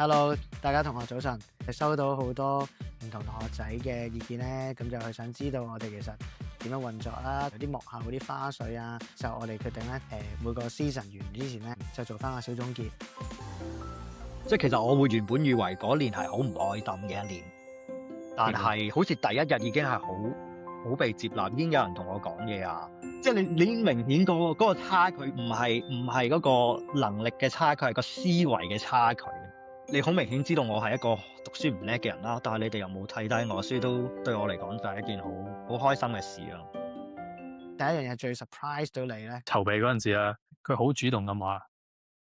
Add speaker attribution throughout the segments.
Speaker 1: Hello， 大家同學早晨。收到好多唔同同學仔嘅意見咧，咁就係想知道我哋其實點樣運作啦，有啲幕後嗰啲花絮啊，就我哋決定咧，每個 season 完之前咧，就做翻個小總結。
Speaker 2: 即係其實我會原本以為嗰年係好唔開心嘅一年，但係好似第一日已經係好被接納，已經有人同我講嘢啊！即係你已經明顯嗰個差距唔係嗰個能力嘅差距，係個思維嘅差距。你好明顯知道我係一個讀書唔叻嘅人啦，但係你哋又冇睇低我，所以都對我嚟講就係一件好開心嘅事咯。
Speaker 1: 第一樣嘢最 surprise 到你咧？
Speaker 3: 籌備嗰陣時咧，佢好主動咁話：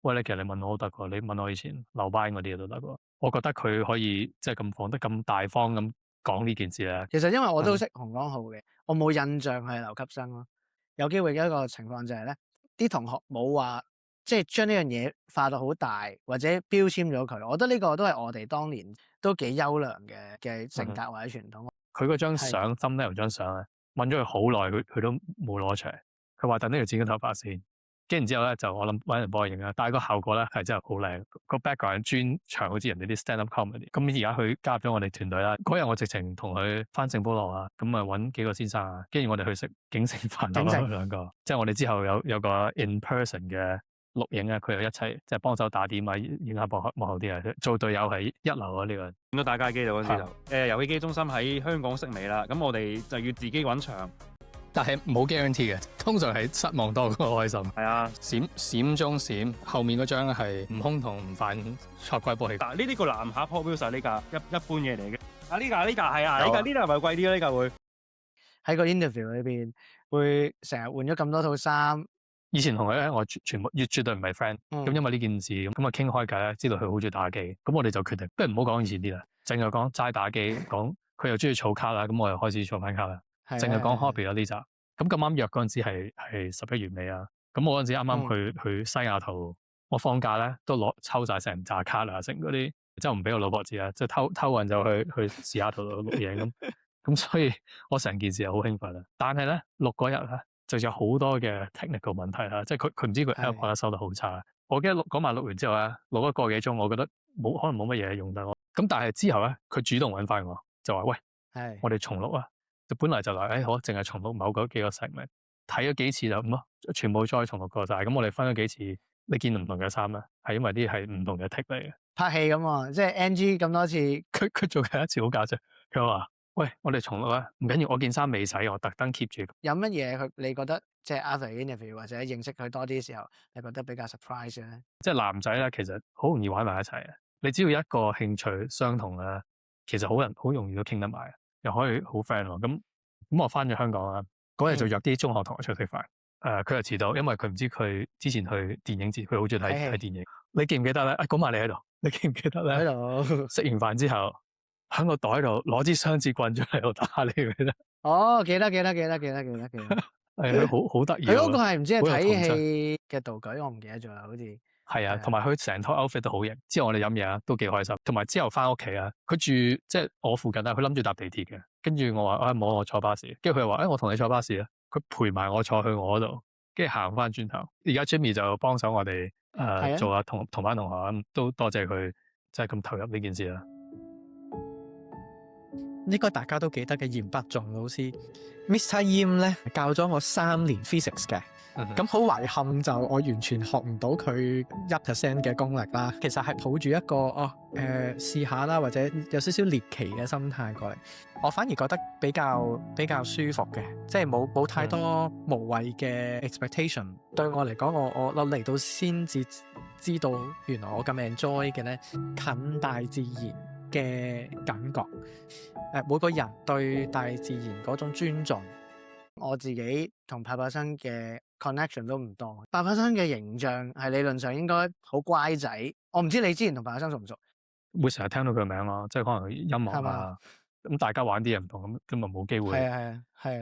Speaker 3: 喂，你其實你問我都得㗎，你問我以前留班嗰啲嘢都得㗎。我覺得佢可以即係咁放得咁大方咁講呢件事咧。
Speaker 1: 其實因為我都識洪江浩嘅，我冇印象佢係留級生咯。有機會嘅一個情況就係咧，啲同學冇話即係將呢樣嘢化到好大，或者標籤咗佢。我覺得呢個都係我哋當年都幾優良嘅性格或者傳統。
Speaker 3: 佢嗰張相thumbnail張相咧，問咗佢好耐，佢都冇攞出嚟。佢話等呢條剪緊頭髮先，跟住之後咧就我諗揾人幫我影啦。但係個效果咧係真係好靚，個 background 專長好似人哋啲 stand up comedy。咁而家佢加入咗我哋團隊啦。嗰日我直情同佢翻聖保羅啊，咁啊揾幾個先生啊，跟住我哋去食警城飯咯，兩個。即係我哋之後有個 in person 嘅錄影啊，佢又一齊即係幫手打點啊，影下幕後啲啊，做隊友係一流啊呢個。
Speaker 4: 見到打街機嗰陣時就遊戲機中心喺香港式微啦，咁我哋就要自己揾場。
Speaker 3: 但係冇 guarantee 嘅，通常係失望多過開心。
Speaker 4: 係啊，
Speaker 3: 閃中閃，後面嗰張係悟空同吳範錯怪波氣。
Speaker 4: 嗱，呢啲個藍盒 Hot Wheels 呢架一般嘢嚟嘅。呢架係啊，呢架係咪貴啲啊？呢架會
Speaker 1: 喺個 interview 裏邊會成日換咗咁多套衫。
Speaker 3: 以前同佢咧，我全部絕對唔係 friend。咁因為呢件事咁啊傾開偈咧，知道佢好中意打機，咁我哋就決定不如唔好講以前啲啦，淨係講齋打機，講佢又中意儲卡啦，咁我又開始儲翻卡啦。淨係講 hobby 啦呢集，咁咁啱約嗰陣時係11月尾啊，咁我嗰陣時啱啱去西雅圖，我放假咧都抽晒成扎卡啦，成嗰啲即係唔俾我老婆知啊，即係偷運就去西雅圖度錄影咁所以我成件事係好興奮啊！但係咧錄嗰日咧就有好多嘅 technical 問題啦，即係佢唔知佢 AirPod 收得好差。我記得嗰晚錄完之後咧，錄咗個幾鐘，我覺得可能冇乜嘢用得我。咁但係之後咧，佢主動揾翻我，就話喂，我哋重錄啊！就本來就話好，淨係重錄某嗰幾個 segment，睇咗幾次就咁咯，全部再重錄過晒。咁我哋分咗幾次，你見唔同嘅衫咧，係因為啲係唔同嘅 take 嚟嘅。
Speaker 1: 拍戲咁啊，即係 NG 咁多次，
Speaker 3: 佢做緊一次好搞笑，佢話：喂，我哋重錄啊，唔緊要，我件衫未洗，我特登 keep 住。
Speaker 1: 有乜嘢你覺得即係 after interview 或者認識佢多啲時候，你覺得比較 surprise 嘅咧？
Speaker 3: 即係男仔咧，其實好容易玩埋一齊嘅。你只要一個興趣相同咧，其實好容易都傾得埋。又可以好 friend 喎，咁我翻咗香港啦，嗰日就約啲中學同學出去食飯，佢又遲到，因為佢唔知佢之前去電影節，佢好中意睇電影。你記唔記得咧？嗰晚你喺度，你記唔記得咧？
Speaker 1: 喺度
Speaker 3: 食完飯之後，喺個袋度攞支雙節棍出嚟度打你記得？
Speaker 1: 哦，記得。係
Speaker 3: 好得意。
Speaker 1: 佢嗰個係唔知係睇戲嘅道具，我唔記得咗啦，好似。
Speaker 3: 係啊，同埋佢成套 outfit 都好型。之後我哋飲嘢啊，都幾開心。同埋之後翻屋企啊，佢住即係我附近啊，佢諗住搭地鐵嘅。跟住我話冇，我坐巴士。跟住佢又話我同你坐巴士啊。佢陪埋我坐去我嗰度，跟住行翻轉頭。而家 Jimmy 就幫手我哋做下同班同學咁，都多謝佢即係咁投入呢件事啦。
Speaker 5: 應該大家都記得嘅嚴伯仲老師 Mr. Yim 咧教咗我3年 physics 嘅。咁好遺憾就我完全學唔到佢1% 嘅功力啦。其實係抱住一個試下啦，或者有少少獵奇嘅心態過嚟。我反而覺得比較舒服嘅，即係冇太多無謂嘅 expectation。對我嚟講，我嚟到先至知道原來我咁 enjoy 嘅咧近大自然嘅感覺。每個人對大自然嗰種尊重。
Speaker 1: 我自己同派派生嘅 connection 都唔多。派派生嘅形象係理論上應該好乖仔。我唔知你之前同派派生熟唔熟？
Speaker 3: 會成日聽到佢名咯，即係可能音樂啊，咁大家玩啲嘢唔同，咁咪冇機會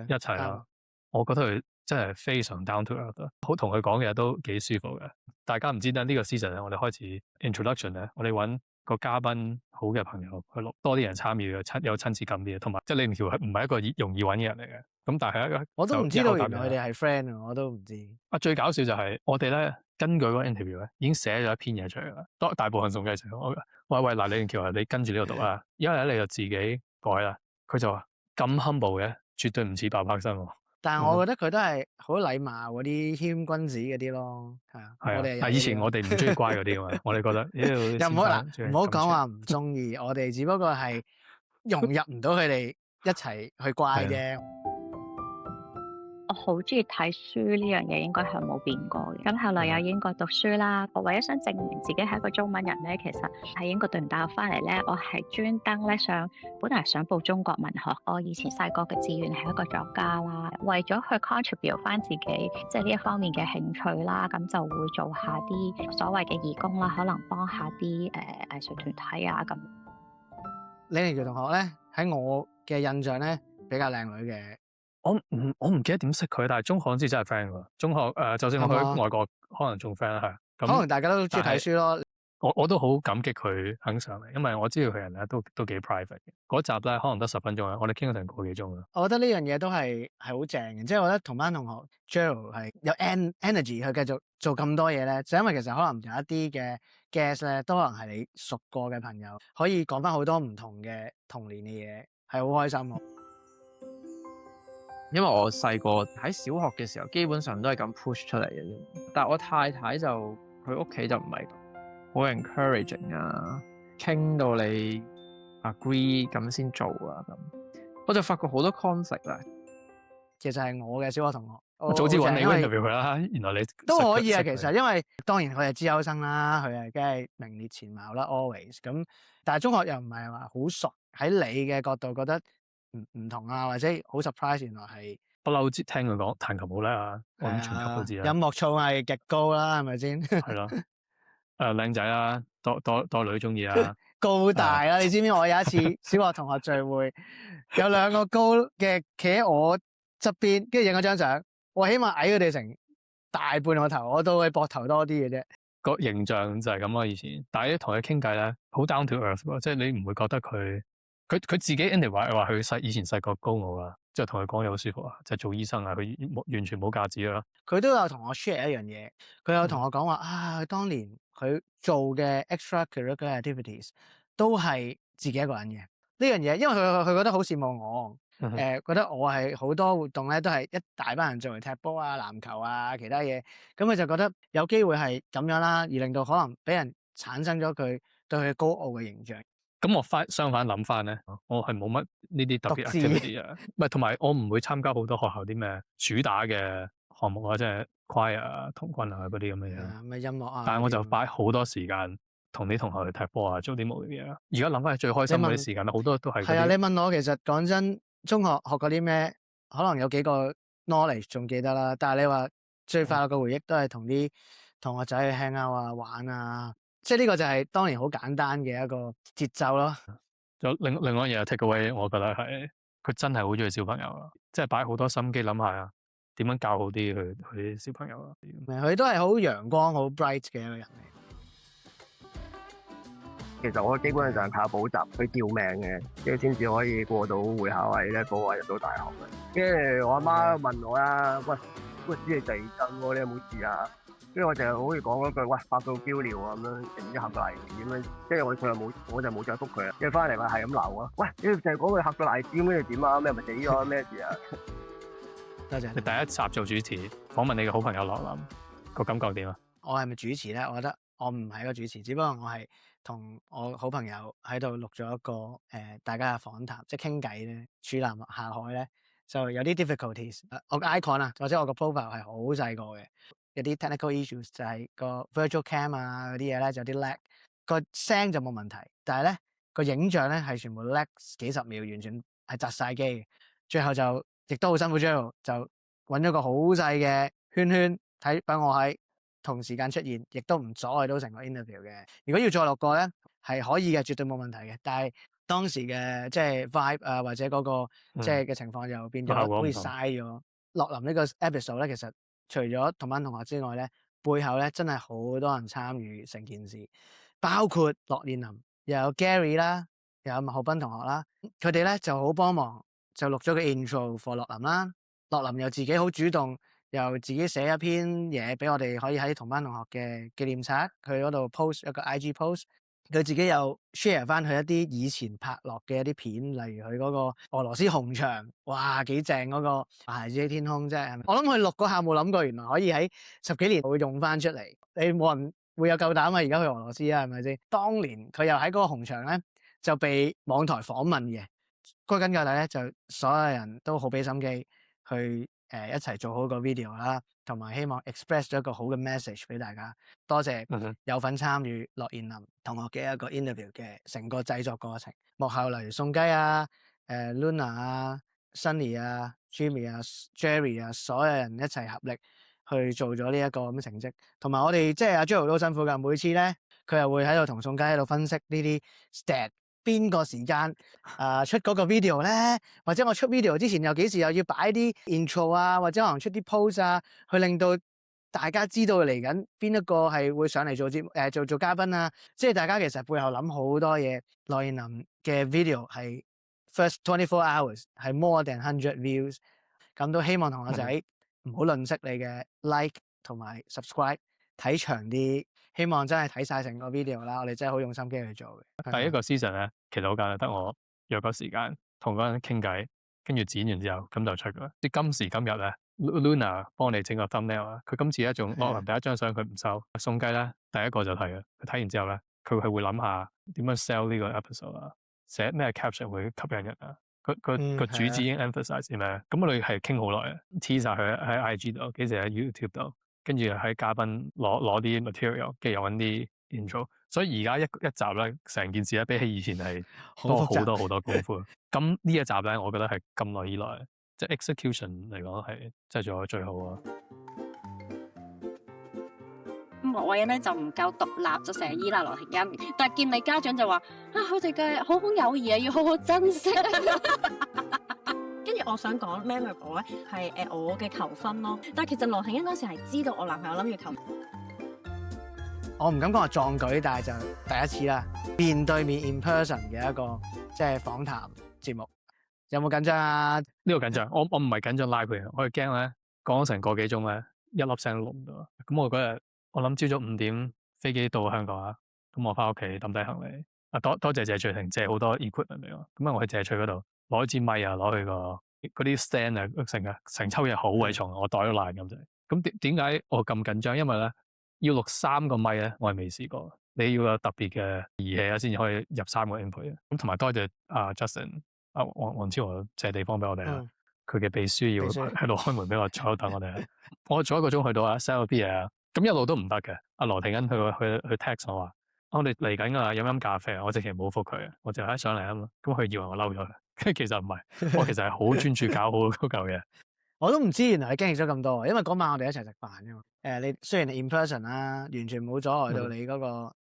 Speaker 3: 一齊啦。我覺得佢真係非常 down to earth，好同佢講嘅嘢都幾舒服嘅。大家唔知咧呢個 season 咧，我哋開始 introduction 咧，我哋揾個嘉賓好嘅朋友去錄，多啲人參與嘅，有親切感啲嘅，同埋即係李連橋係唔係一個容易揾嘅人嚟嘅。咁但係
Speaker 1: 我都唔知道原來佢
Speaker 3: 哋
Speaker 1: 哋係 friend 啊，我都唔知。
Speaker 3: 最搞笑就係我哋咧根據嗰個 interview 咧已經寫咗一篇嘢出嚟啦，大部分送雞成喂嗱，李連橋你跟住呢個讀啊，一係咧你就自己改啦。佢就話咁 humble 嘅，絕對唔似白柏生喎。
Speaker 1: 但係我覺得佢都係好禮貌嗰啲謙君子嗰啲咯，係啊。
Speaker 3: 係啊，
Speaker 1: 但
Speaker 3: 係以前我哋唔中意乖嗰啲啊嘛，我哋覺得
Speaker 1: 又唔好嗱，唔好講話唔中意，我哋只不過係融入唔到佢哋一齊去乖啫。
Speaker 6: 我好中意睇書呢樣嘢，應該係冇變過嘅。咁後來有英國讀書啦，我為咗想證明自己係一個中文人咧，其實喺英國讀完大學翻嚟咧，我係專登咧本來想報中國文學。我以前細個嘅志願係一個作家啦，為咗去 contribute 翻自己即係呢一方面嘅興趣啦，咁就會做下啲所謂嘅義工啦，可能幫下啲藝術團體啊咁。
Speaker 1: 李連橋同學咧喺我嘅印象咧比較靚女嘅。
Speaker 3: 我唔記得點識佢，但係中學嗰陣時真係 friend 㗎。中學就算我去外國，可能仲 friend 係。
Speaker 1: 可能大家都中意睇書咯。
Speaker 3: 我都好感激佢肯上嚟，因為我知道佢人咧都幾 private 嘅。嗰集咧可能得10分鐘啊，我哋傾咗成個幾鐘啊。
Speaker 1: 我覺得呢樣嘢都係好正嘅，即係我覺得同班同學 Gerald 係有 energy 去繼續做咁多嘢咧，就因為其實可能有一啲嘅 guest 咧都可能係你熟過嘅朋友，可以講翻好多唔同嘅童年嘅嘢，係好開心。
Speaker 7: 因為我細個喺小學嘅時候，基本上都係咁 push 出嚟嘅啫。但係我太太就佢屋企就唔係好 encouraging 啊，傾到你 agree 咁先做啊咁。我就發覺好多 conflict 啦。
Speaker 1: 其實係我嘅小學同學，
Speaker 3: 我早知揾你 interview 佢啦。原來你
Speaker 1: 都可以啊。其實因為當然佢係資優生啦，佢係梗係名列前茅啦 ，always 咁。但係中學又唔係話好熟，喺你嘅角度覺得唔同啊，或者好 surprise 原來係
Speaker 3: 不嬲聽佢講彈琴好叻啊，我諗全級都知啦。
Speaker 1: 音樂造詣極高啦，係咪先？
Speaker 3: 係咯，靚仔啦，多女中意啦。
Speaker 1: 高大啦，你知唔知我有一次小學同學聚會，有2個高嘅企喺我側邊，跟住影咗張相，我起碼矮佢哋成大半個頭，我都會膊頭多啲嘅啫。
Speaker 3: 個形象就係咁咯，以前。但係同佢傾偈咧，好 down to earth 喎，即係你唔會覺得佢自己 anyway 話佢以前細個高傲啦，即係同佢講嘢好舒服啊，就係做醫生啊，佢完全冇架子啦。佢
Speaker 1: 都有同我 share 一樣嘢，佢有同我講話啊，當年佢做嘅 extracurricular activities 都係自己一個人嘅呢樣嘢，因為佢覺得好羨慕我，覺得我係好多活動咧都係一大班人做嚟踢波啊、籃球啊、其他嘢，咁佢就覺得有機會係咁樣啦，而令到可能俾人產生咗佢對佢高傲嘅形象。
Speaker 3: 咁我相反諗翻咧，我係冇乜呢啲特別 activity 啊，唔係同埋我唔會參加好多學校啲咩主打嘅項目啊，即係 choir 啊、童軍啊嗰啲咁嘅嘢。
Speaker 1: 咩音樂啊？
Speaker 3: 但係我就擺好多時間同啲同學去踢波啊，做啲無聊嘢啊。而家諗翻係最開心嗰啲時間，好多都係。係啊，你問我其實講真，中學學過啲咩？可能有幾個 knowledge 仲記得啦，但係你話最快樂嘅回憶都係同啲同學仔去 hang out 啊、玩啊。即係呢個就係當年好簡單嘅一個節奏咯。另外一樣 take away， 我覺得係佢真係好中意小朋友啊，即係擺好多心機諗下啊，點樣教好啲佢啲小朋友啊。佢都係好陽光、好 bright 嘅一個人嚟。
Speaker 8: 其實我基本上靠補習去吊命嘅，跟住先至可以過到會考位咧，保我入到大學嘅。跟住我阿媽問我啦，喂，知你地震喎，你有冇事啊？跟住我就好似講嗰句，喂，發到飆尿啊咁樣，定唔知嚇到黎點樣？跟住我就冇再覆佢啦。跟住翻嚟咪係咁鬧啊！喂，你就係講佢嚇到黎點，跟住點啊？咩咪死咗咩事啊？多謝。你第一集做主持，訪問你嘅好朋友羅琳，個感覺點啊？我係咪主持咧？我覺得我唔係一個主持，只不過我係同我好朋友喺度錄咗一個大家嘅訪談，即係傾偈咧，處男下海咧就有啲 difficulties。我個 icon 啊，或者我個 profile 係好細個嘅。有啲 technical issues 就係個 virtual cam 啊嗰啲嘢咧就有啲 lag，個聲就冇問題，但係咧個影像咧係全部 lag 幾十秒，完全係窒晒機嘅。最後就亦都好辛苦 ，Gerald 就揾咗個好細嘅圈睇，俾我喺同時間出現，亦都唔阻礙到成個 interview 嘅。如果要再錄過咧，係可以嘅，絕對冇問題嘅。但係當時嘅即係 vibe 啊，或者嗰個即係嘅情況又變咗好似嘥咗。洛林呢個 episode 咧，其實除咗同班同學之外咧，背後咧真係好多人參與成件事，包括樂練林
Speaker 1: 又有 Gary 啦，又有麥浩斌同學啦，佢哋咧就好幫忙，就錄咗個 intro for 樂林啦。樂林又自己好主動，又自己寫一篇嘢俾我哋可以喺同班同學嘅紀念冊，佢嗰度 post 一個 IG post。佢自己又 share 翻佢一啲以前拍落嘅一啲片，例如佢嗰個俄羅斯紅場，哇幾正嗰個孩子的天空啫，係咪？我諗佢錄嗰下冇諗過，原來可以喺10幾年會用翻出嚟。你冇人會有夠膽啊！而家去俄羅斯啊，係咪先？當年佢又喺嗰個紅場咧，就被網台訪問嘅。歸根究底咧，就所有人都好俾心機去一齊做好個 video 啦，同埋希望 express 咗一個好嘅 message 俾大家。多謝有份參與樂賢林同學嘅一個 interview 嘅成個製作過程。幕後例如宋雞啊、Luna 啊、Sunny 啊、Jimmy 啊、Jerry 啊，所有人一齊合力去做咗呢一個咁嘅成績。同埋我哋即係阿 Joe 都好辛苦㗎，每次咧佢又會喺度同宋雞喺度分析呢啲 stat。邊個時間出嗰個 video 咧？或者我出 video 之前又幾時又要擺啲 intro 啊，或者可能出啲 post 啊，去令到大家知道嚟緊邊一個係會上嚟做節目做嘉賓啊。即係大家其實背後諗好多嘢。樂賢林嘅 video 係 first 24 hours 係 more than 100 views。咁都希望同學仔唔好吝嗇你嘅 like 同埋 subscribe， 睇長啲。希望真係睇晒成個 video 啦，我哋真係好用心機去做嘅。
Speaker 3: 第一個 season 咧，其實好簡單，得我約個時間同嗰人傾偈，跟住剪完之後咁就出㗎。即今時今日咧 ，Luna 幫你整個 thumbnail 啊，佢今次咧仲樂林第一張相佢唔收，宋雞咧第一個就睇嘅，佢睇完之後咧，佢會諗下點樣 sell 呢個 episode 啊，寫咩 caption 會吸引人啊。個主旨已經 emphasize 咩？咁我哋係傾好耐啊 ，tease 晒佢喺 IG 度，幾時喺 YouTube 度。跟住喺嘉賓攞啲 material，跟住又揾啲 intro， 所以而家一集咧，成件事咧比起以前係多好多好多功夫。咁呢一集咧，我覺得係咁耐以來，即係 execution 嚟講係真係做得最好啊！
Speaker 9: 莫偉恩咧就唔夠獨立，就成日依賴羅庭欣，但係見你家長就話啊，佢哋嘅好好友誼啊，要好好珍惜。跟住我想講 memorable 咧係我嘅求婚咯，但係其實羅庭欣嗰時係知道我男朋友諗住求婚。
Speaker 1: 我唔敢講話壯舉，但係就第一次啦，面對面 in person 嘅一個即係訪談節目，有冇緊張啊？
Speaker 3: 呢個緊張，我唔係緊張拉佢，我係驚咧講咗成個幾鐘咧，一粒聲都錄唔到。咁我嗰日我諗朝早5點飛機到香港啊，咁我翻屋企抌低行李。多謝謝翠婷借好多 equipment 俾我，咁我去謝翠嗰度攞支咪啊，攞去嗰啲 stand 啊，成抽嘢好鬼重，我袋都爛咁滯。咁點解我咁緊張？因為咧要錄3個咪咧，我係未試過。你要有特別嘅儀器啊，先至可以入3個 input 嘅。咁同埋多謝Justin 黃超和借地方俾我哋啦。佢嘅秘書要喺度開門俾我坐喺度等我哋。我坐1個鐘去到啊 sell 啲嘢啊，咁一路都唔得嘅。阿羅庭欣去 text 我話。我哋嚟緊啊，飲咖啡啊！我直情冇覆佢，我就喺上嚟啊嘛。咁佢以為我嬲咗佢，跟住其實唔係，我其實係好專注搞好嗰嚿嘢。
Speaker 1: 我都唔知原來你經歷咗咁多，因為嗰晚我哋一齊食飯㗎嘛。你雖然係 in person 啦，完全冇阻礙到你嗰個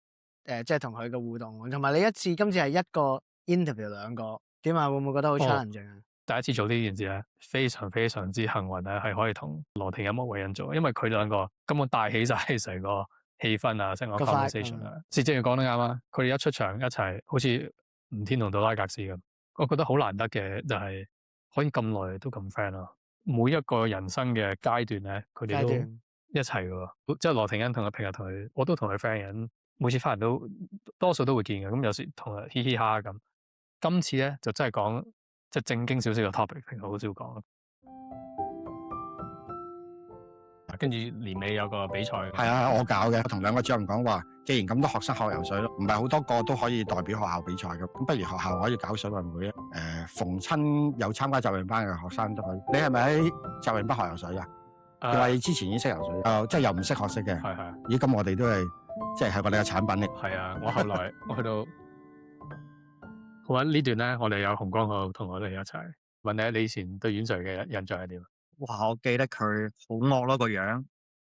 Speaker 1: 即係同佢嘅互動，同埋你今次係一個 interview 2個，點啊？會唔會覺得好 challenging 啊？
Speaker 3: 第一次做呢件事咧，非常非常之幸運咧，係可以同羅庭欣、莫偉恩做，因為佢兩個根本帶起晒成個氣氛啊，成個 conversation 啊，是正要講得啱啊！佢哋一出場一齊，好似吳天同杜拉格斯咁，我覺得好難得嘅就係可以咁耐都咁 friend 咯。每一個人生嘅階段咧，佢哋都一齊嘅，即係羅庭欣同佢平日同佢，我都同佢 friend 嘅，每次翻嚟都多數都會見嘅，咁有時同佢嘻嘻哈哈咁。今次咧就真係講即係正經少少嘅 topic，平時好少講。跟住年尾有個比賽，
Speaker 10: 係啊，我搞嘅，我同2個主任講話，既然咁多學生學游水咯，唔係好多個都可以代表學校比賽嘅，咁不如學校可以搞水運會啊。逢親有參加集泳班嘅學生都可以。你係咪喺集泳班學游水啊？定係之前已經識游水？即係又唔識學識嘅。
Speaker 3: 係。
Speaker 10: 咦，咁我哋都係即係我哋嘅產品嚟。
Speaker 3: 係啊，我後來我去到好啊呢段咧，我哋有紅光號同我哋一齊問你以前對阮 Sir 嘅印象係點？
Speaker 2: 哇！我記得佢好惡咯個樣，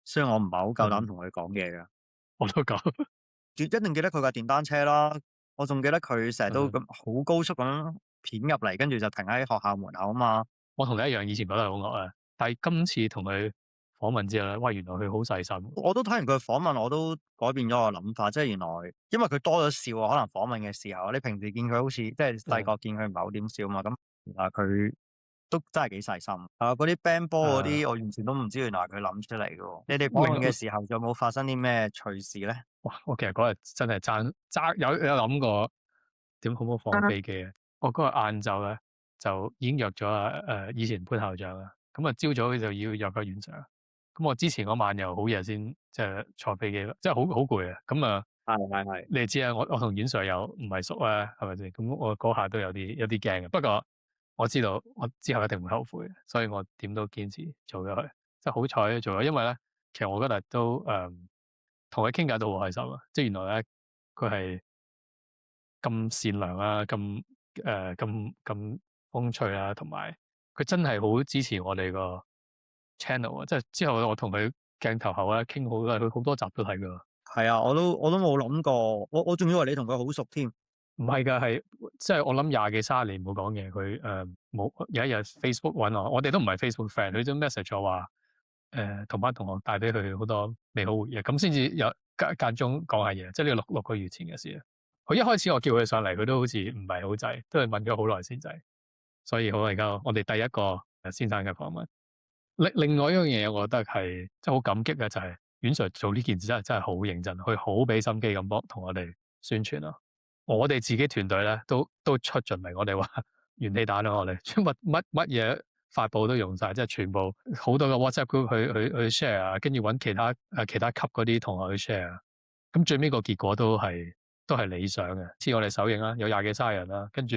Speaker 2: 所以我唔係好夠膽同佢講嘢㗎。
Speaker 3: 我都講，
Speaker 2: 一定記得佢架電單車啦。我仲記得佢成日都咁好高速咁片入嚟，跟住就停喺學校門口啊嘛。
Speaker 3: 我同你一樣，以前覺得係好惡啊，但係今次同佢訪問之後咧，哇！原來佢好細心。
Speaker 2: 我都睇完佢訪問，我都改變咗我諗法，即係原來因為佢多咗笑啊，可能訪問嘅時候，你平時見佢好似即係細個見佢唔係好點笑嘛，咁原來佢都真係幾細心。嗰啲 band 波嗰啲，我完全都唔知原來係佢諗出嚟嘅喎。你哋訪問嘅時候，有冇發生啲咩趣事咧？
Speaker 3: 哇！我其實嗰日真係爭有諗過點好唔好放飛機啊！我嗰日晏晝咧就已經約咗以前潘校長啦，咁啊朝早就要約個院 Sir。咁我之前嗰晚又好夜先即係坐飛機啦，即係好攰啊！咁啊，
Speaker 4: 係，
Speaker 3: 你知啊，我同院 Sir 又唔係熟啊，係咪先？咁我嗰下都有啲驚嘅。不過我知道我之後一定會後悔，所以我點都堅持做咗佢。即係好彩做咗，因為咧，其實我嗰日都同佢傾偈都好開心啊！即係原來咧佢係咁善良啊，咁風趣啦，同埋佢真係好支持我哋個 channel 啊！即係之後我同佢鏡頭後咧傾好多，佢好多集都睇㗎。
Speaker 2: 係啊，我都冇諗過，我仲以為你同佢好熟添。
Speaker 3: 唔係㗎，係即係我諗20幾30年冇講嘢，佢冇有一日 Facebook 揾我哋都唔係 Facebook friend，佢將 message 我話同班同學帶俾佢好多美好回憶，咁先至有間中講下嘢，即係呢個6個月前嘅事啊。佢一開始我叫佢上嚟，佢都好似唔係好制，都係問咗好耐先制。所以好而家我哋第一個先生嘅訪問。另外一樣嘢，我覺得係真係好感激嘅，就係阮 Sir 做呢件事真係好認真，佢好俾心機咁幫同我哋宣傳咯。我哋自己團隊咧都出盡力，我哋話元氣彈咯，我哋乜嘢發布都用晒，即係全部好多個 WhatsApp group 去 share 啊，跟住揾其他級嗰啲同學去 share 啊。咁最尾個結果都係理想嘅。似我哋首映啦，有20幾30人啦，跟住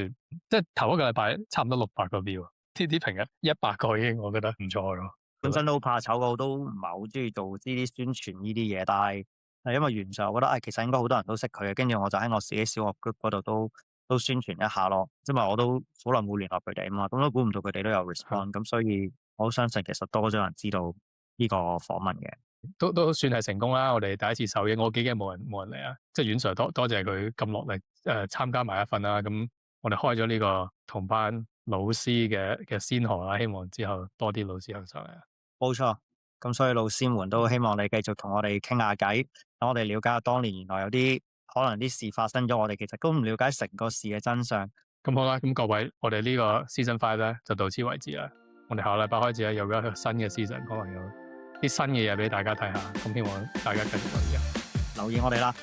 Speaker 3: 即係頭一個禮拜差唔多600個 view，呢啲平日100個已經我覺得唔錯咯。
Speaker 2: 本身都好怕醜嘅，我都唔係好中意做呢啲宣傳呢啲嘢，但係因為原上我覺得其實應該好多人都識佢嘅，跟住我就喺我自己小學 group 嗰度都宣傳一下咯，因為我都好耐冇聯絡佢哋啊嘛，咁都估唔到佢哋都有 respond，咁所以我好相信其實多咗人知道呢個訪問嘅。
Speaker 3: 都算係成功啦！我哋第一次首映，我幾驚冇人嚟啊！即係阮 Sir 多謝佢咁落力參加埋一份啦。咁我哋開咗呢個同班老師嘅先河啦，希望之後多啲老師行上嚟啊！
Speaker 2: 冇錯，咁所以老師們都希望你繼續同我哋傾下偈，等我哋了解下當年原來有啲可能啲事發生咗，我哋其實都唔了解成個事嘅真相。
Speaker 3: 咁好啦，咁各位，我哋呢個 Season 5咧就到此為止啦。我哋下個禮拜開始咧有一個新嘅 season，可能有啲新嘅嘢俾大家睇下，咁希望大家繼續留意我哋啦。